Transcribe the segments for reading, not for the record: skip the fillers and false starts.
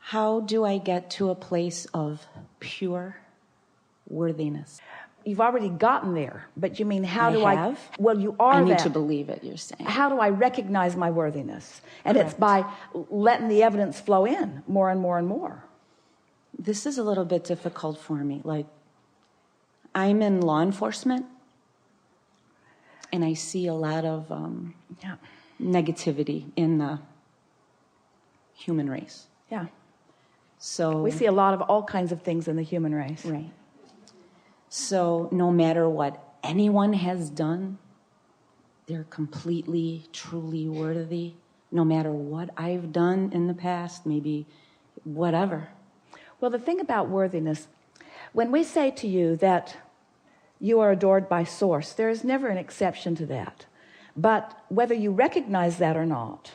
How do I get to a place of pure worthiness? You've already gotten there, but you mean how do I? Well, you are I need that. to believe it, you're saying. How do I recognize my worthiness? And Correct. It's by letting the evidence flow in more and more and more. This is a little bit difficult for me. Like, I'm in law enforcement, and I see a lot of negativity in the human race. Yeah. So we see a lot of all kinds of things in the human race. Right. So no matter what anyone has done, they're completely, truly worthy. No matter what I've done in the past, maybe whatever. Well, the thing about worthiness, when we say to you that you are adored by Source, there is never an exception to that. But whether you recognize that or not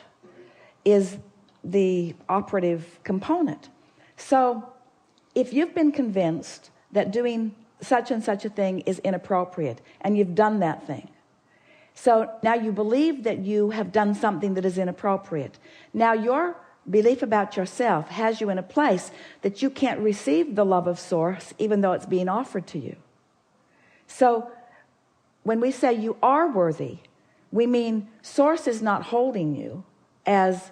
is the operative component. So if you've been convinced that doing such and such a thing is inappropriate, and you've done that thing, so now you believe that you have done something that is inappropriate. Now your belief about yourself has you in a place that you can't receive the love of Source, even though it's being offered to you. So when we say you are worthy, we mean Source is not holding you as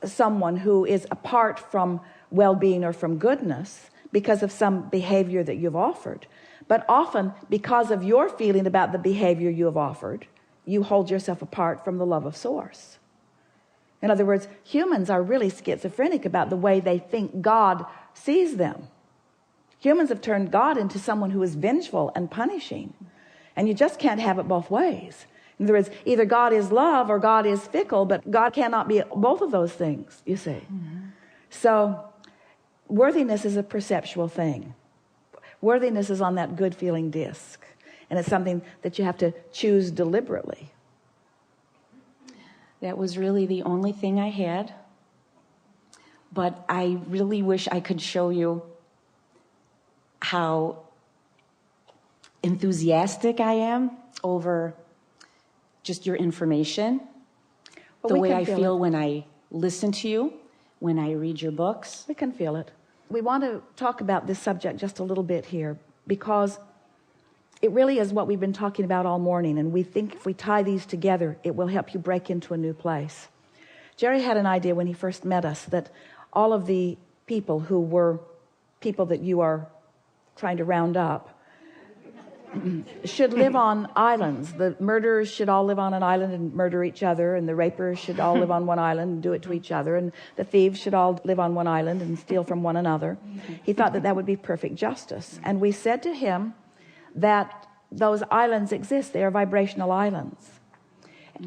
someone who is apart from well-being or from goodness because of some behavior that you've offered, but often because of your feeling about the behavior you have offered, you hold yourself apart from the love of Source. In other words, humans are really schizophrenic about the way they think God sees them. Humans have turned God into someone who is vengeful and punishing, and you just can't have it both ways. In other words, either God is love or God is fickle, but God cannot be both of those things, you see. Mm-hmm. So worthiness is a perceptual thing. Worthiness is on that good feeling disc, and it's something that you have to choose deliberately. That was really the only thing I had, but I really wish I could show you how enthusiastic I am over just your information, well, the way I feel when I listen to you, when I read your books. We can feel it. We want to talk about this subject just a little bit here because it really is what we've been talking about all morning, and we think if we tie these together, it will help you break into a new place. Jerry had an idea when he first met us that all of the people who were people that you are trying to round up should live on islands. The murderers should all live on an island and murder each other, and the rapers should all live on one island and do it to each other, and the thieves should all live on one island and steal from one another. He thought that that would be perfect justice. And we said to him that those islands exist. They are vibrational islands.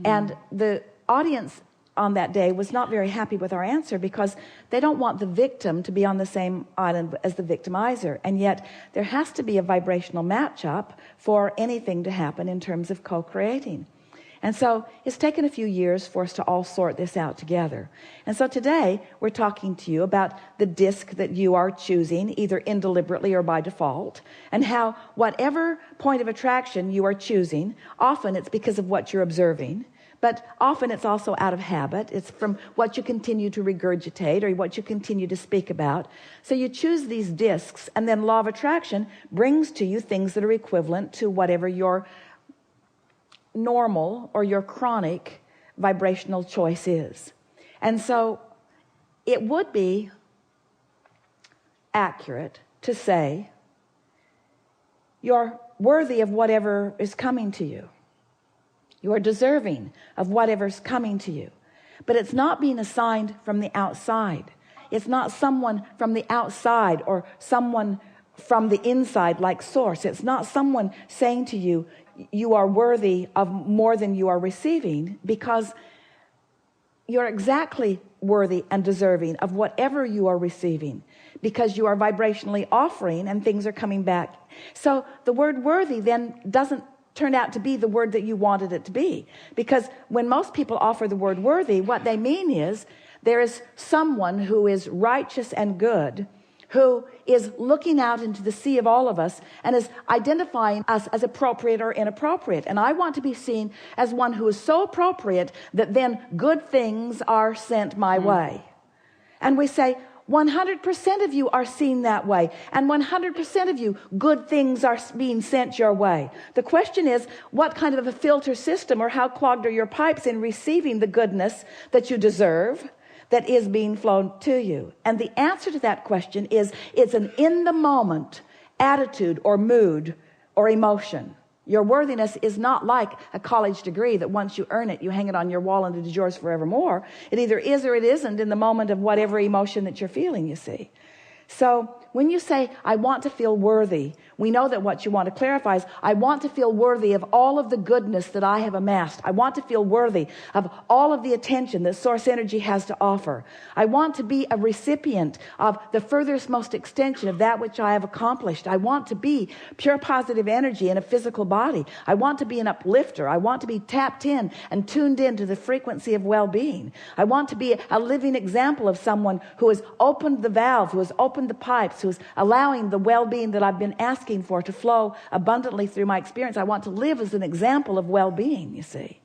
And the audience on that day was not very happy with our answer because they don't want the victim to be on the same island as the victimizer. And yet there has to be a vibrational matchup for anything to happen in terms of co-creating. And so it's taken a few years for us to all sort this out together. And so today we're talking to you about the disc that you are choosing, either indeliberately or by default, and how whatever point of attraction you are choosing, often it's because of what you're observing, but often it's also out of habit. It's from what you continue to regurgitate or what you continue to speak about. So you choose these discs, and then law of attraction brings to you things that are equivalent to whatever your normal or your chronic vibrational choice is. And so it would be accurate to say you're worthy of whatever is coming to you. You are deserving of whatever's coming to you. But it's not being assigned from the outside. It's not someone from the outside or someone from the inside like Source. It's not someone saying to you, you are worthy of more than you are receiving, because you're exactly worthy and deserving of whatever you are receiving, because you are vibrationally offering and things are coming back. So the word worthy then doesn't turn out to be the word that you wanted it to be, because when most people offer the word worthy, what they mean is there is someone who is righteous and good, who is looking out into the sea of all of us and is identifying us as appropriate or inappropriate. And I want to be seen as one who is so appropriate that then good things are sent my way. And we say, 100% of you are seen that way. And 100% of you, good things are being sent your way. The question is, what kind of a filter system, or how clogged are your pipes in receiving the goodness that you deserve that is being flown to you? And the answer to that question is, it's an in-the-moment attitude or mood or emotion. Your worthiness is not like a college degree that once you earn it, you hang it on your wall and it is yours forevermore. It either is or it isn't in the moment of whatever emotion that you're feeling, you see. So when you say, I want to feel worthy, we know that what you want to clarify is, I want to feel worthy of all of the goodness that I have amassed. I want to feel worthy of all of the attention that source energy has to offer. I want to be a recipient of the furthest most extension of that which I have accomplished. I want to be pure positive energy in a physical body. I want to be an uplifter. I want to be tapped in and tuned in to the frequency of well-being. I want to be a living example of someone who has opened the valve, who has opened the pipes, who is allowing the well-being that I've been asking for to flow abundantly through my experience. I want to live as an example of well-being, you see.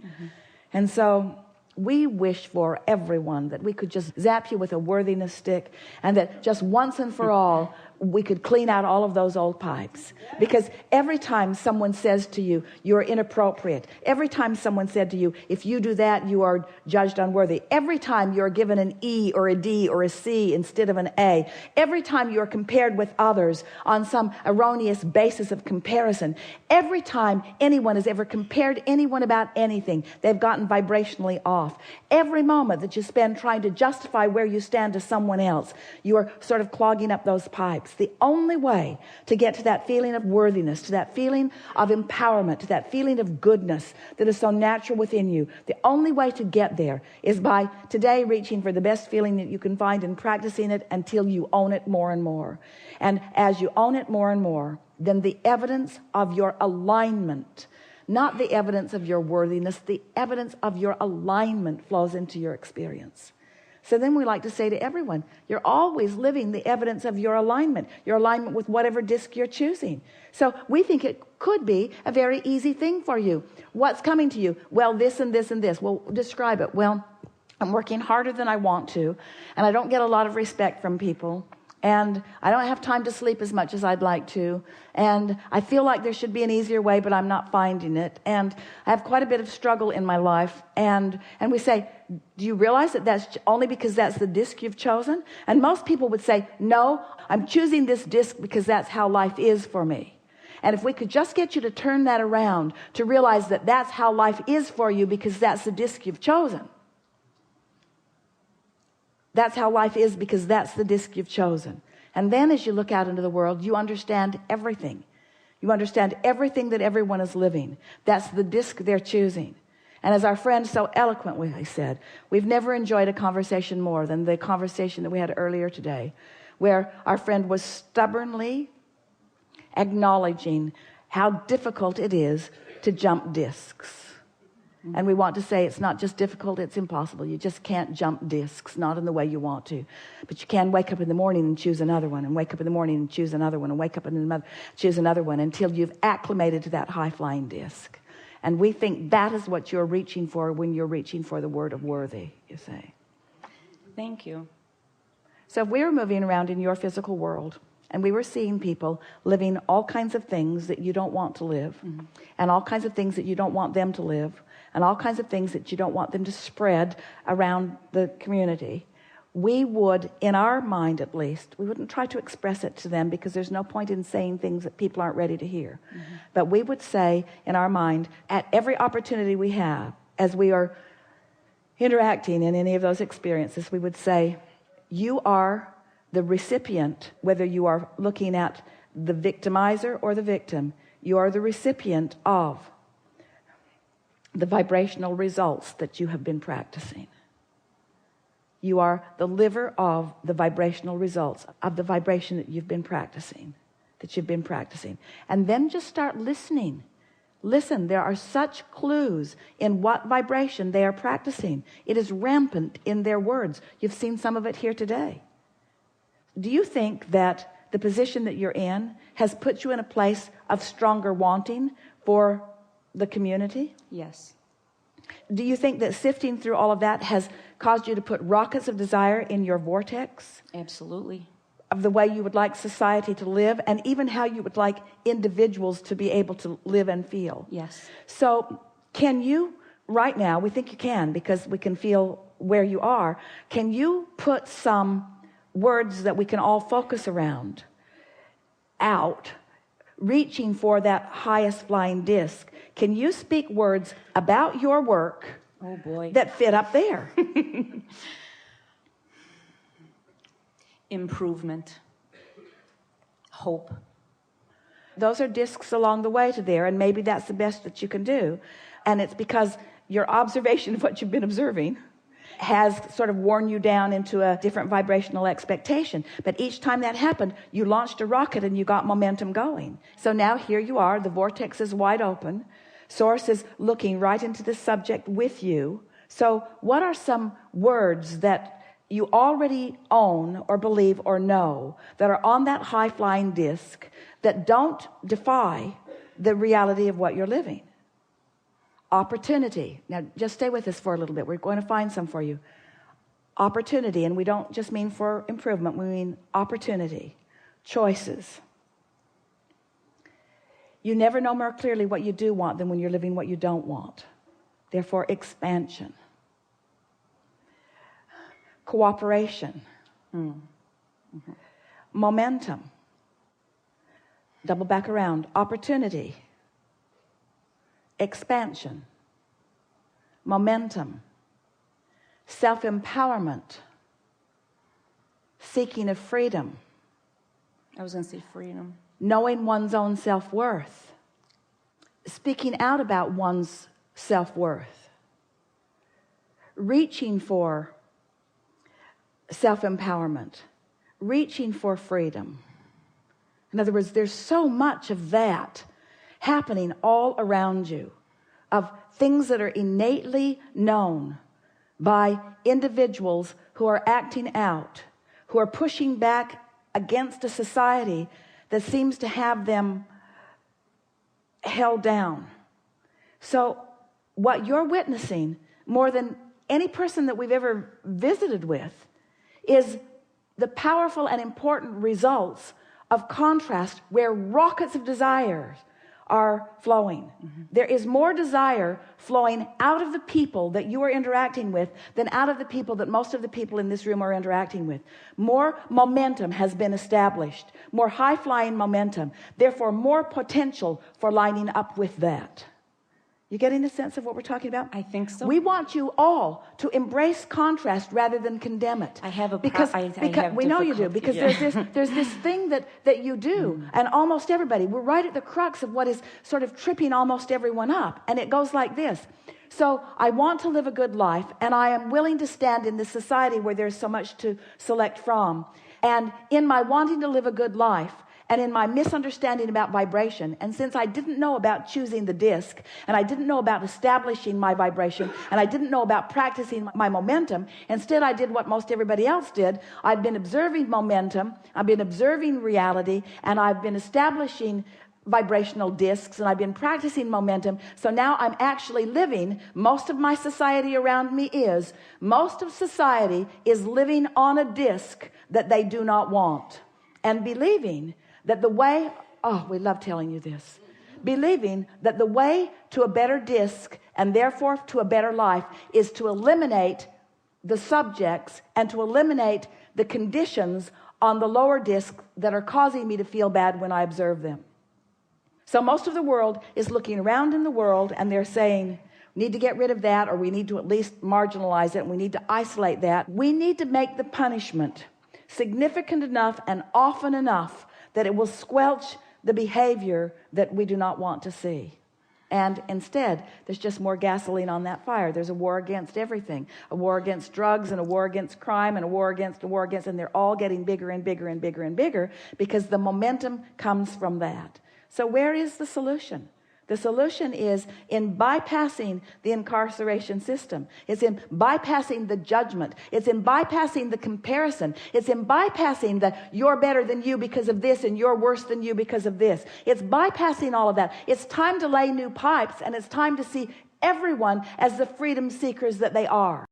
And so we wish for everyone that we could just zap you with a worthiness stick, and that just once and for all we could clean out all of those old pipes. Because every time someone says to you, you're inappropriate, every time someone said to you, if you do that, you are judged unworthy, every time you're given an E or a D or a C instead of an A, every time you're compared with others on some erroneous basis of comparison, every time anyone has ever compared anyone about anything, they've gotten vibrationally off. Every moment that you spend trying to justify where you stand to someone else, you are sort of clogging up those pipes. The only way to get to that feeling of worthiness, to that feeling of empowerment, to that feeling of goodness that is so natural within you, the only way to get there is by today reaching for the best feeling that you can find and practicing it until you own it more and more. And as you own it more and more, then the evidence of your alignment, not the evidence of your worthiness, the evidence of your alignment flows into your experience. So then we like to say to everyone, you're always living the evidence of your alignment with whatever disc you're choosing. So we think it could be a very easy thing for you. What's coming to you? Well, this and this and this. Well, describe it. Well, I'm working harder than I want to, and I don't get a lot of respect from people, and I don't have time to sleep as much as I'd like to, and I feel like there should be an easier way, but I'm not finding it, and I have quite a bit of struggle in my life. And we say, do you realize that that's only because that's the disc you've chosen? And most people would say, no, I'm choosing this disc because that's how life is for me. And if we could just get you to turn that around, to realize that that's how life is for you because that's the disc you've chosen. That's how life is because that's the disc you've chosen. And then as you look out into the world, you understand everything. You understand everything that everyone is living. That's the disc they're choosing. And as our friend so eloquently said, we've never enjoyed a conversation more than the conversation that we had earlier today, where our friend was stubbornly acknowledging how difficult it is to jump discs. And we want to say it's not just difficult, it's impossible. You just can't jump discs, not in the way you want to. But you can wake up in the morning and choose another one, and wake up in the morning and choose another one, and wake up in the choose another one until you've acclimated to that high-flying disc. And we think that is what you're reaching for when you're reaching for the word of worthy, you say. Thank you. So if we were moving around in your physical world, and we were seeing people living all kinds of things that you don't want to live, and all kinds of things that you don't want them to live, and all kinds of things that you don't want them to spread around the community, we would, in our mind at least, we wouldn't try to express it to them because there's no point in saying things that people aren't ready to hear. But we would say in our mind, at every opportunity we have, as we are interacting in any of those experiences, we would say, you are the recipient, whether you are looking at the victimizer or the victim, you are the recipient of the vibrational results that you have been practicing. You are the liver of the vibrational results of the vibration that you've been practicing, And then just start listening. Listen, there are such clues in what vibration they are practicing. It is rampant in their words. You've seen some of it here today. Do you think that the position that you're in has put you in a place of stronger wanting for the community? Yes. Do you think that sifting through all of that has caused you to put rockets of desire in your vortex Absolutely. of the way you would like society to live, and even how you would like individuals to be able to live and feel? Yes. So can you, right now, we think you can because we can feel where you are, can you put some words that we can all focus around out, reaching for that highest flying disc? Can you speak words about your work, oh boy, that fit up there? Improvement, hope. Those are discs along the way to there, and maybe that's the best that you can do. And it's because your observation of what you've been observing has sort of worn you down into a different vibrational expectation. But each time that happened, you launched a rocket and you got momentum going. So now here you are, the vortex is wide open. Source is looking right into the subject with you. So what are some words that you already own or believe or know that are on that high-flying disc that don't defy the reality of what you're living? Opportunity. Now just stay with us for a little bit. We're going to find some for you. Opportunity, and we don't just mean for improvement, we mean opportunity. Choices. You never know more clearly what you do want than when you're living what you don't want. Therefore, expansion. Cooperation. Mm-hmm. Momentum. Double back around. Opportunity. Expansion. Momentum. Self-empowerment. Seeking of freedom. I was going to say freedom. Knowing one's own self-worth. Speaking out about one's self-worth. Reaching for self-empowerment. Reaching for freedom. In other words, there's so much of that happening all around you, of things that are innately known by individuals who are acting out, who are pushing back against a society that seems to have them held down. So what you're witnessing more than any person that we've ever visited with is the powerful and important results of contrast, where rockets of desire are flowing. Mm-hmm. There is more desire flowing out of the people that you are interacting with than out of the people that most of the people in this room are interacting with. More momentum has been established, more high-flying momentum, therefore more potential for lining up with that. You getting a sense of what we're talking about? I think so. We want you all to embrace contrast rather than condemn it. I have a because we know you do, because there's this thing that you do, and almost everybody, we're right at the crux of what is sort of tripping almost everyone up, and it goes like this. So I want to live a good life, and I am willing to stand in this society where there's so much to select from, and in my wanting to live a good life, and in my misunderstanding about vibration, and since I didn't know about choosing the disc, and I didn't know about establishing my vibration, and I didn't know about practicing my momentum, instead I did what most everybody else did. I've been observing momentum, I've been observing reality, and I've been establishing vibrational discs, and I've been practicing momentum. So now I'm actually living, most of my society around me most of society is living on a disc that they do not want, and believing that the way, we love telling you this, believing that the way to a better disc and therefore to a better life is to eliminate the subjects and to eliminate the conditions on the lower disc that are causing me to feel bad when I observe them. So most of the world is looking around in the world and they're saying, we need to get rid of that, or we need to at least marginalize it, and we need to isolate that. We need to make the punishment significant enough and often enough that it will squelch the behavior that we do not want to see. And instead, there's just more gasoline on that fire. There's a war against everything. A war against drugs, and a war against crime, and a war against, and they're all getting bigger and bigger and bigger and bigger because the momentum comes from that. So where is the solution? The solution is in bypassing the incarceration system. It's in bypassing the judgment. It's in bypassing the comparison. It's in bypassing the you're better than you because of this and you're worse than you because of this. It's bypassing all of that. It's time to lay new pipes, and it's time to see everyone as the freedom seekers that they are.